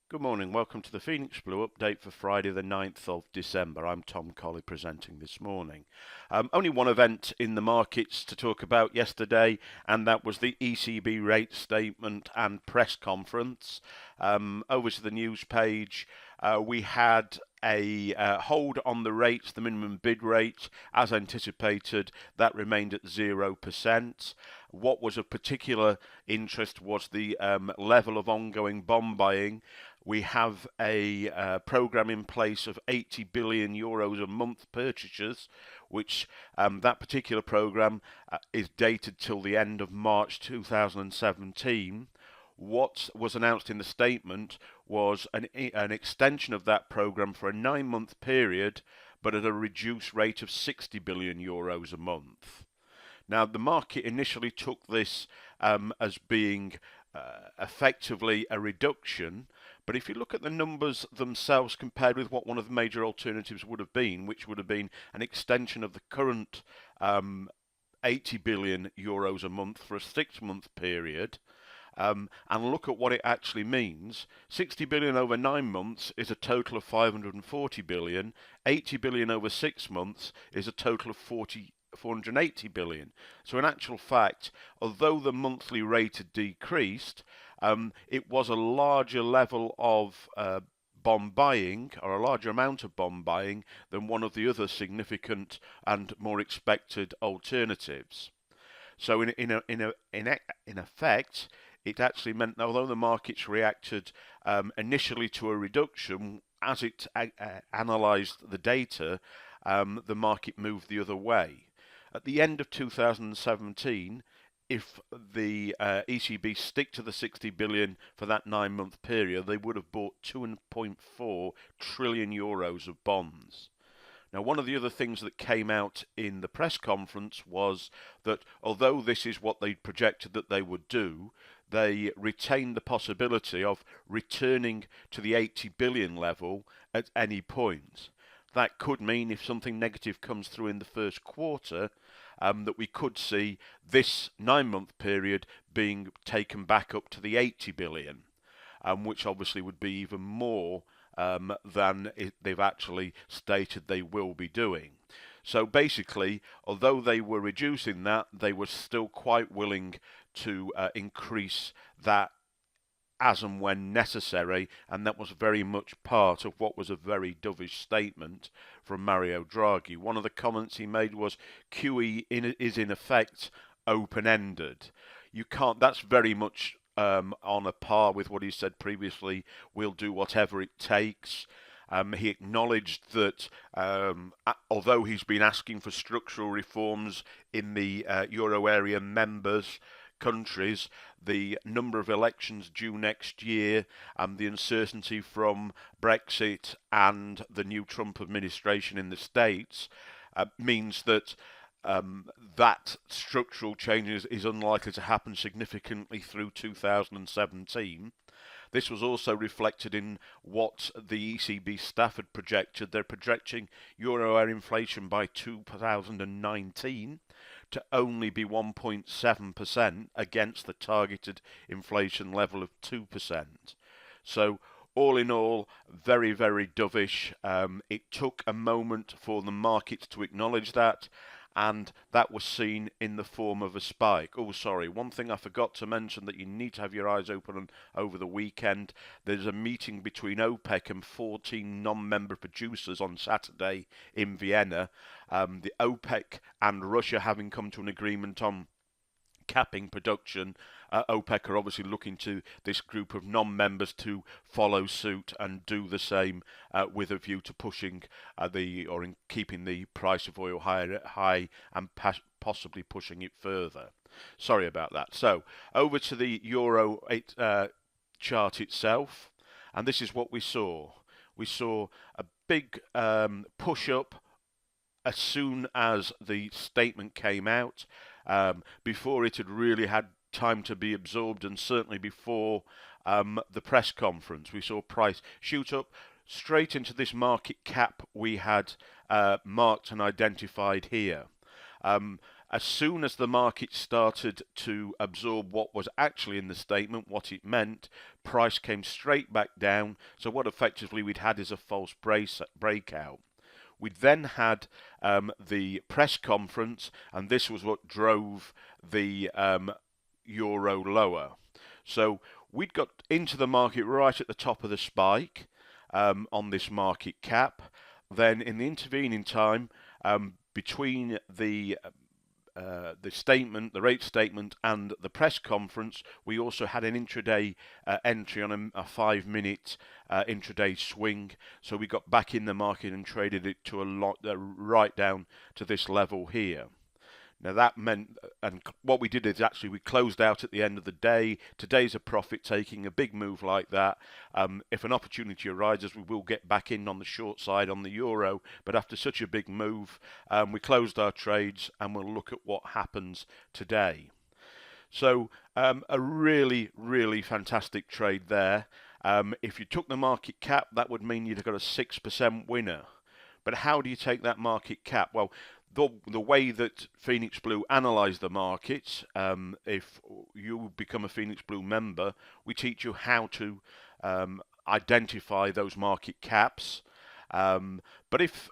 Good morning, welcome to the Phoenix Blue update for Friday the 9th of December. I'm Tom Colley presenting this morning. Only one event in the markets to talk about yesterday, and that was the ECB rate statement and press conference. Over to the news page, we had a hold on the rates, the minimum bid rate, as anticipated, that remained at 0%. What was of particular interest was the level of ongoing bond buying. We have a program in place of 80 billion euros a month purchases, which that particular program is dated till the end of March 2017. What was announced in the statement was an extension of that program for a 9-month period, but at a reduced rate of 60 billion euros a month. Now, the market initially took this as being effectively a reduction, but if you look at the numbers themselves compared with what one of the major alternatives would have been, which would have been an extension of the current 80 billion euros a month for a 6-month period, and look at what it actually means. 60 billion over 9 months is a total of 540 billion. 80 billion over 6 months is a total of 480 billion. So in actual fact, although the monthly rate had decreased, it was a larger level of bond buying, or a larger amount of bond buying, than one of the other significant and more expected alternatives. So in effect, it actually meant that although the markets reacted initially to a reduction, as it analysed the data, the market moved the other way. At the end of 2017, if the ECB stick to the 60 billion for that 9-month period, they would have bought 2.4 trillion euros of bonds. Now, one of the other things that came out in the press conference was that although this is what they projected that they would do, they retained the possibility of returning to the 80 billion level at any point. That could mean if something negative comes through in the first quarter, that we could see this 9-month period being taken back up to the 80 billion, which obviously would be even more than they've actually stated they will be doing. So basically, although they were reducing that, they were still quite willing to increase that as and when necessary, and that was very much part of what was a very dovish statement from Mario Draghi. One of the comments he made was QE is in effect open-ended. You can't. That's very much on a par with what he said previously. We'll do whatever it takes. He acknowledged that although he's been asking for structural reforms in the euro area members countries, the number of elections due next year, and the uncertainty from Brexit and the new Trump administration in the States means that that structural change is unlikely to happen significantly through 2017. This was also reflected in what the ECB staff had projected. They're projecting euro area inflation by 2019 to only be 1.7% against the targeted inflation level of 2%. So all in all, very, very dovish. It took a moment for the markets to acknowledge that, and that was seen in the form of a spike. Oh, sorry, one thing I forgot to mention that you need to have your eyes open on over the weekend. There's a meeting between OPEC and 14 non-member producers on Saturday in Vienna. The OPEC and Russia having come to an agreement on capping production. OPEC are obviously looking to this group of non-members to follow suit and do the same with a view to pushing in keeping the price of oil high and possibly pushing it further. Sorry about that. So over to the euro chart itself, and this is what we saw. We saw a big push up as soon as the statement came out. Before it had really had time to be absorbed, and certainly before the press conference. We saw price shoot up straight into this market cap we had marked and identified here. As soon as the market started to absorb what was actually in the statement, what it meant, price came straight back down. So what effectively we'd had is a false breakout. We then had the press conference, and this was what drove the euro lower. So we'd got into the market right at the top of the spike on this market cap. Then in the intervening time, between the statement, the rate statement, and the press conference, we also had an intraday entry on a 5-minute intraday swing. So we got back in the market and traded it to a lot right down to this level here. Now that meant, and what we did is actually we closed out at the end of the day. Today's a profit taking, a big move like that. If an opportunity arises, we will get back in on the short side on the euro. But after such a big move, we closed our trades and we'll look at what happens today. So a really, really fantastic trade there. If you took the market cap, that would mean you'd have got a 6% winner. But how do you take that market cap? Well, the way that Phoenix Blue analyse the markets, if you become a Phoenix Blue member, we teach you how to identify those market caps. But if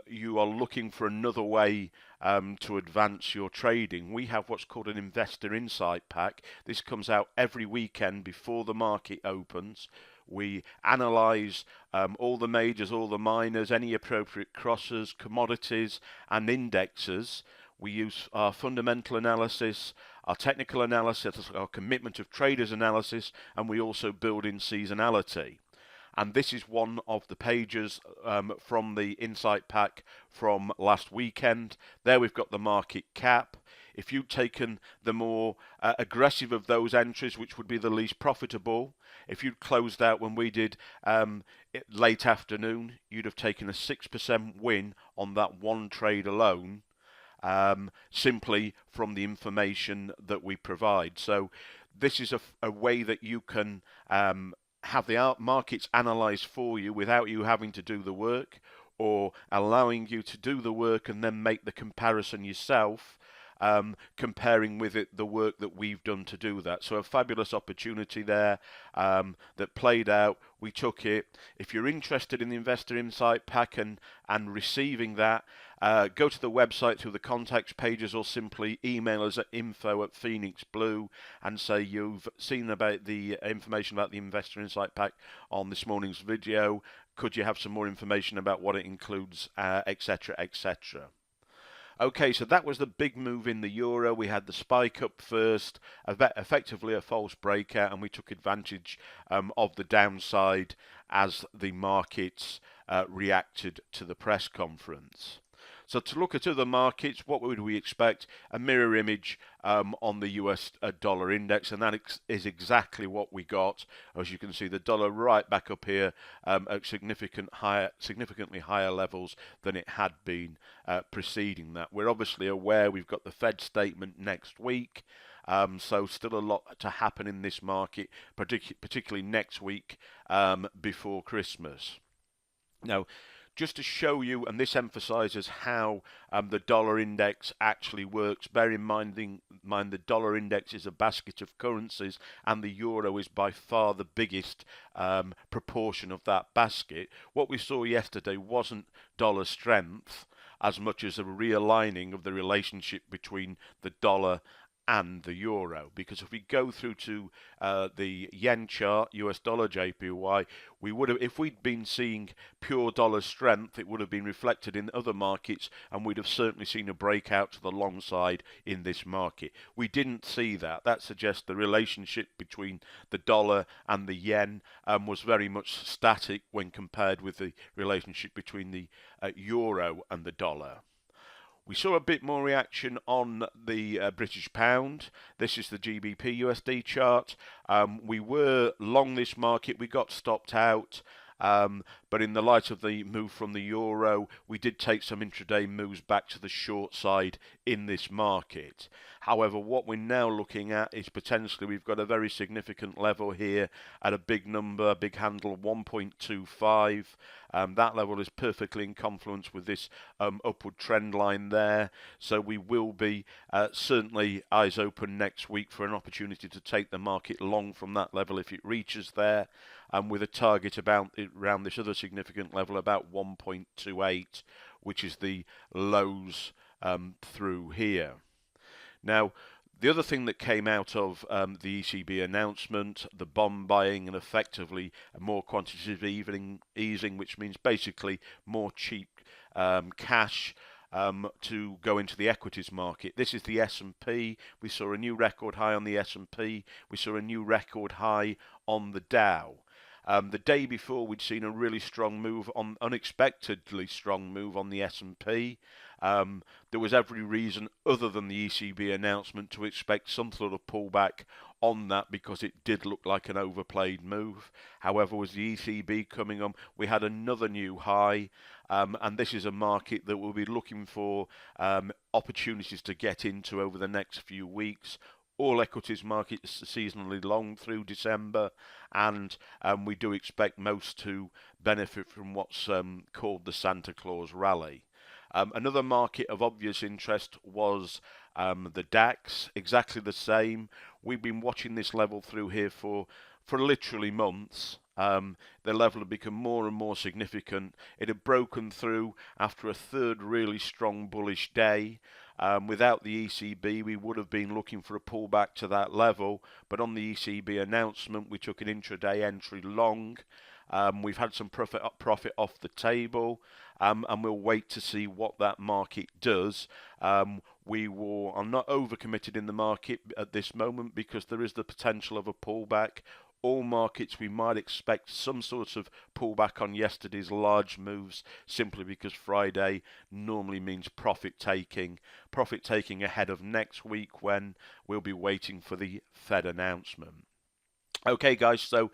you are looking for another way to advance your trading, we have what's called an Investor Insight Pack. This comes out every weekend before the market opens. We analyse all the majors, all the minors, any appropriate crosses, commodities and indexes. We use our fundamental analysis, our technical analysis, our commitment of traders analysis, and we also build in seasonality. And this is one of the pages from the Insight Pack from last weekend. There we've got the market cap. If you'd taken the more aggressive of those entries, which would be the least profitable, if you'd closed out when we did late afternoon, you'd have taken a 6% win on that one trade alone, simply from the information that we provide. So this is a way that you can have the markets analysed for you without you having to do the work, or allowing you to do the work and then make the comparison yourself, comparing with it the work that we've done to do that. So a fabulous opportunity there that played out. We took it. If you're interested in the Investor Insight Pack and receiving that, go to the website through the contacts pages, or simply email us at info@Phoenix Blue and say you've seen about the information about the Investor Insight Pack on this morning's video. Could you have some more information about what it includes, etc., etc. Okay, so that was the big move in the euro. We had the spike up first, effectively a false breakout, and we took advantage of the downside as the markets reacted to the press conference. So to look at other markets, what would we expect? A mirror image on the US dollar index, and that is exactly what we got. As you can see, the dollar right back up here at significantly higher levels than it had been preceding that. We're obviously aware we've got the Fed statement next week. So still a lot to happen in this market, particularly next week before Christmas. Now, just to show you, and this emphasizes how the dollar index actually works. Bear in mind the dollar index is a basket of currencies, and the euro is by far the biggest proportion of that basket. What we saw yesterday wasn't dollar strength as much as a realigning of the relationship between the dollar and the euro, because if we go through to the yen chart, US dollar JPY, we would have, if we'd been seeing pure dollar strength, it would have been reflected in other markets, and we'd have certainly seen a breakout to the long side in this market. We didn't see that. That suggests the relationship between the dollar and the yen was very much static when compared with the relationship between the euro and the dollar. We saw a bit more reaction on the British pound. This is the GBP USD chart. We were long this market. We got stopped out. But in the light of the move from the euro, we did take some intraday moves back to the short side in this market. However, what we're now looking at is potentially we've got a very significant level here at a big number, big handle 1.25. That level is perfectly in confluence with this upward trend line there. So we will be certainly eyes open next week for an opportunity to take the market long from that level if it reaches there, and with a target around this other significant level, about 1.28, which is the lows through here. Now, the other thing that came out of the ECB announcement, the bond buying and effectively a more quantitative easing, which means basically more cheap cash to go into the equities market. This is the S&P. We saw a new record high on the S&P. We saw a new record high on the Dow. The day before, we'd seen a really strong move, unexpectedly strong move on the S&P. There was every reason, other than the ECB announcement, to expect some sort of pullback on that because it did look like an overplayed move. However, with the ECB coming on, we had another new high, and this is a market that will be looking for opportunities to get into over the next few weeks. All equities markets are seasonally long through December, and we do expect most to benefit from what's called the Santa Claus rally. Another market of obvious interest was the DAX, exactly the same. We've been watching this level through here for literally months. The level had become more and more significant. It had broken through after a third really strong bullish day. Without the ECB, we would have been looking for a pullback to that level, but on the ECB announcement, we took an intraday entry long. We've had some profit off the table, and we'll wait to see what that market does. I'm not overcommitted in the market at this moment because there is the potential of a pullback. All markets, we might expect some sort of pullback on yesterday's large moves, simply because Friday normally means profit taking ahead of next week when we'll be waiting for the Fed announcement. Okay, guys, so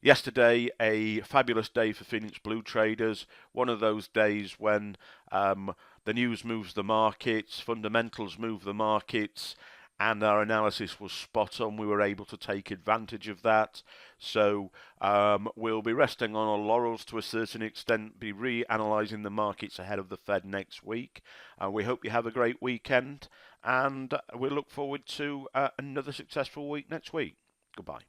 yesterday, a fabulous day for Phoenix Blue traders. One of those days when the news moves the markets, fundamentals move the markets, and our analysis was spot on. We were able to take advantage of that. So we'll be resting on our laurels to a certain extent, be reanalyzing the markets ahead of the Fed next week. We hope you have a great weekend, and we look forward to another successful week next week. Goodbye.